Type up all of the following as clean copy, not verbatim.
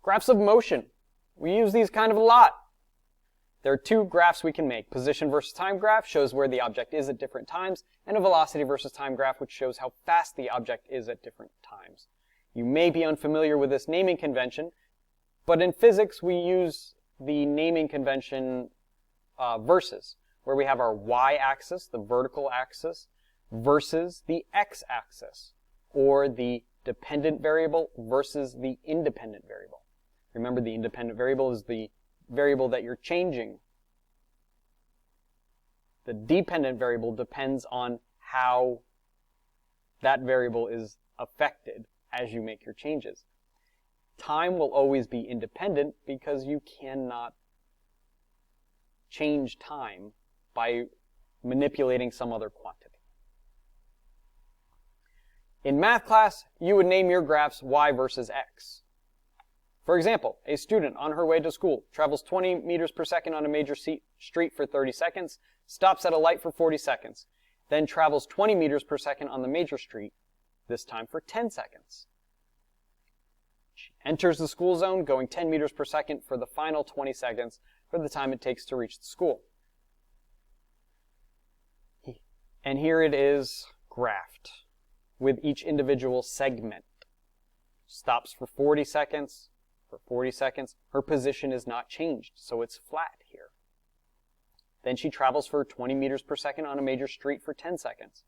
Graphs of motion. We use these kind of a lot. There are two graphs we can make. Position versus time graph shows where the object is at different times, and a velocity versus time graph which shows how fast the object is at different times. You may be unfamiliar with this naming convention, but in physics we use the naming convention versus, where we have our y-axis, the vertical axis, versus the x-axis, or the dependent variable versus the independent variable. Remember, the independent variable is the variable that you're changing. The dependent variable depends on how that variable is affected as you make your changes. Time will always be independent because you cannot change time by manipulating some other quantity. In math class, you would name your graphs y versus x. For example, a student on her way to school travels 20 meters per second on a major street for 30 seconds, stops at a light for 40 seconds, then travels 20 meters per second on the major street, this time for 10 seconds. She enters the school zone going 10 meters per second for the final 20 seconds for the time it takes to reach the school. And here it is graphed with each individual segment. Stops for 40 seconds. For 40 seconds, her position is not changed, so it's flat here. Then she travels for 20 meters per second on a major street for 10 seconds.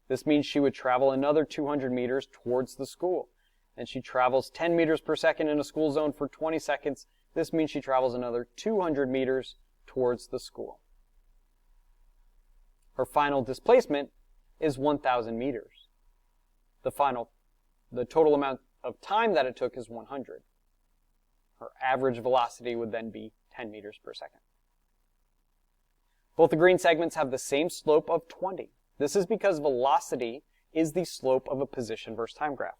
This means she would travel another 200 meters towards the school. And she travels 10 meters per second in a school zone for 20 seconds. This means she travels another 200 meters towards the school. Her final displacement is 1,000 meters. The total amount of time that it took is 100. Her average velocity would then be 10 meters per second. Both the green segments have the same slope of 20. This is because velocity is the slope of a position versus time graph.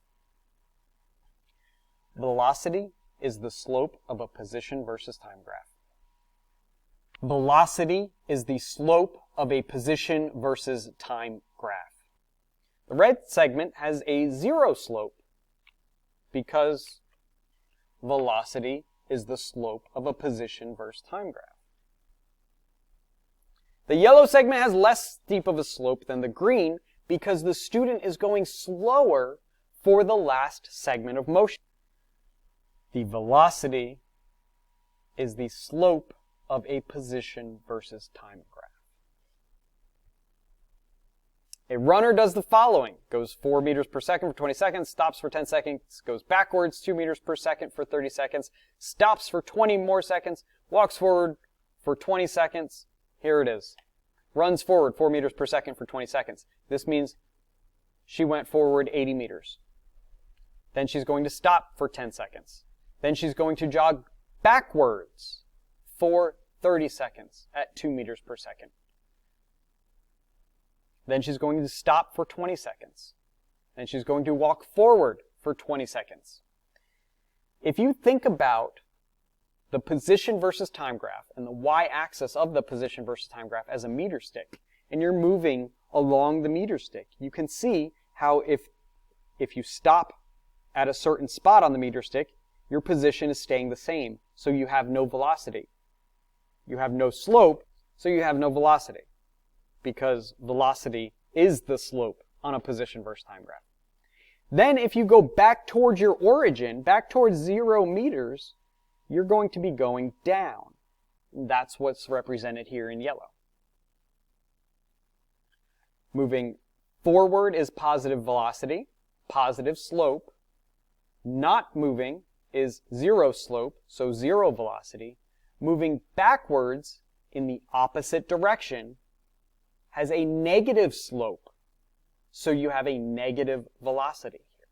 Velocity is the slope of a position versus time graph. Velocity is the slope of a position versus time graph. The red segment has a zero slope because velocity is the slope of a position versus time graph. The yellow segment has less steep of a slope than the green because the student is going slower for the last segment of motion. The velocity is the slope of a position versus time graph. A runner does the following: goes 4 meters per second for 20 seconds, stops for 10 seconds, goes backwards 2 meters per second for 30 seconds, stops for 20 more seconds, walks forward for 20 seconds. Here it is. Runs forward 4 meters per second for 20 seconds. This means she went forward 80 meters. Then she's going to stop for 10 seconds. Then she's going to jog backwards for 30 seconds at 2 meters per second. Then she's going to stop for 20 seconds. Then she's going to walk forward for 20 seconds. If you think about the position versus time graph and the y-axis of the position versus time graph as a meter stick, and you're moving along the meter stick, you can see how if you stop at a certain spot on the meter stick, your position is staying the same, so you have no velocity. You have no slope, so you have no velocity, because velocity is the slope on a position versus time graph. Then if you go back towards your origin, back towards 0 meters, you're going to be going down. That's what's represented here in yellow. Moving forward is positive velocity, positive slope. Not moving is 0 slope, so 0 velocity. Moving backwards in the opposite direction has a negative slope, so you have a negative velocity here.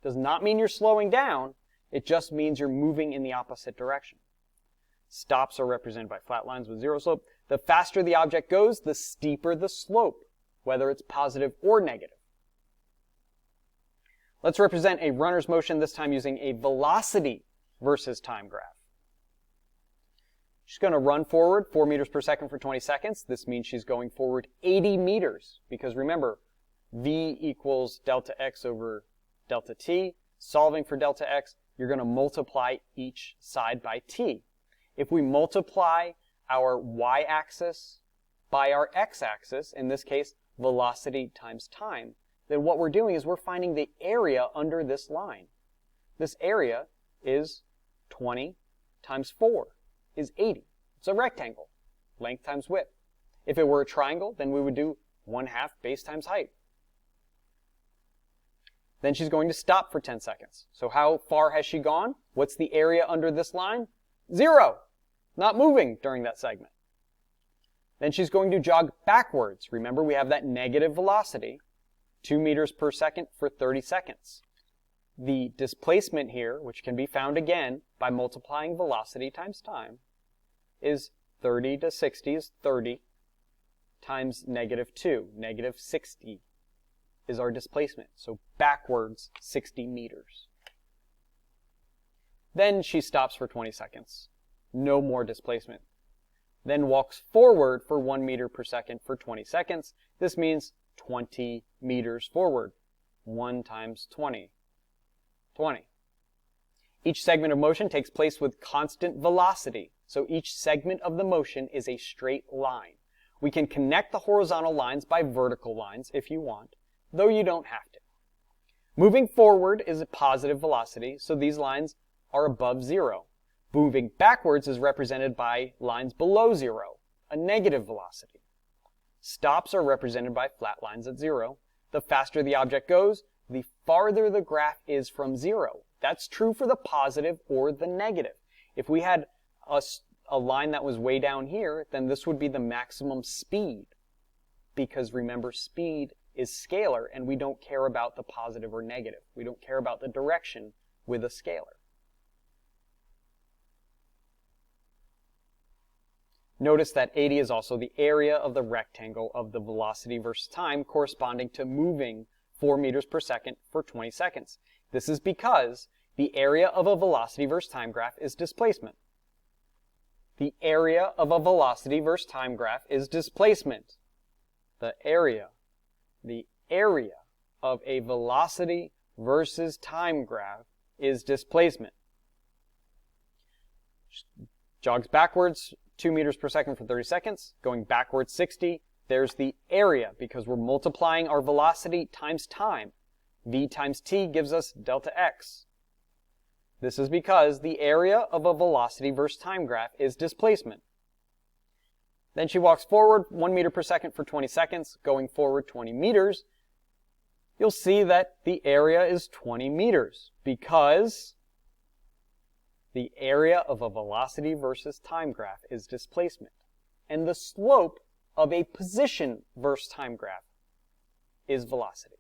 Does not mean you're slowing down, it just means you're moving in the opposite direction. Stops are represented by flat lines with 0 slope. The faster the object goes, the steeper the slope, whether it's positive or negative. Let's represent a runner's motion, this time using a velocity versus time graph. She's going to run forward 4 meters per second for 20 seconds. This means she's going forward 80 meters, because remember, v equals delta x over delta t. Solving for delta x, you're going to multiply each side by t. If we multiply our y-axis by our x-axis, in this case, velocity times time, then what we're doing is we're finding the area under this line. This area is 20 times 4 is 80. It's a rectangle, length times width. If it were a triangle, then we would do 1/2 base times height. Then she's going to stop for 10 seconds. So how far has she gone? What's the area under this line? 0. Not moving during that segment. Then she's going to jog backwards. Remember, we have that negative velocity, 2 meters per second for 30 seconds. The displacement here, which can be found again by multiplying velocity times time, is 30 to 60 is 30 times -2. -60 is our displacement. So backwards 60 meters. Then she stops for 20 seconds. No more displacement. Then walks forward for 1 meter per second for 20 seconds. This means 20 meters forward. 1 times 20. 20. Each segment of motion takes place with constant velocity. So each segment of the motion is a straight line. We can connect the horizontal lines by vertical lines if you want, though you don't have to. Moving forward is a positive velocity, so these lines are above 0. Moving backwards is represented by lines below 0, a negative velocity. Stops are represented by flat lines at 0. The faster the object goes, the farther the graph is from 0. That's true for the positive or the negative. If we had a line that was way down here, then this would be the maximum speed. Because remember, speed is scalar, and we don't care about the positive or negative. We don't care about the direction with a scalar. Notice that 80 is also the area of the rectangle of the velocity versus time corresponding to moving 4 meters per second for 20 seconds. This is because the area of a velocity versus time graph is displacement. The area of a velocity versus time graph is displacement. The area of a velocity versus time graph is displacement. Jogs backwards 2 meters per second for 30 seconds, going backwards 60. There's the area because we're multiplying our velocity times time. V times t gives us delta x. This is because the area of a velocity versus time graph is displacement. Then she walks forward 1 meter per second for 20 seconds, going forward 20 meters. You'll see that the area is 20 meters because the area of a velocity versus time graph is displacement. And the slope of a position versus time graph is velocity.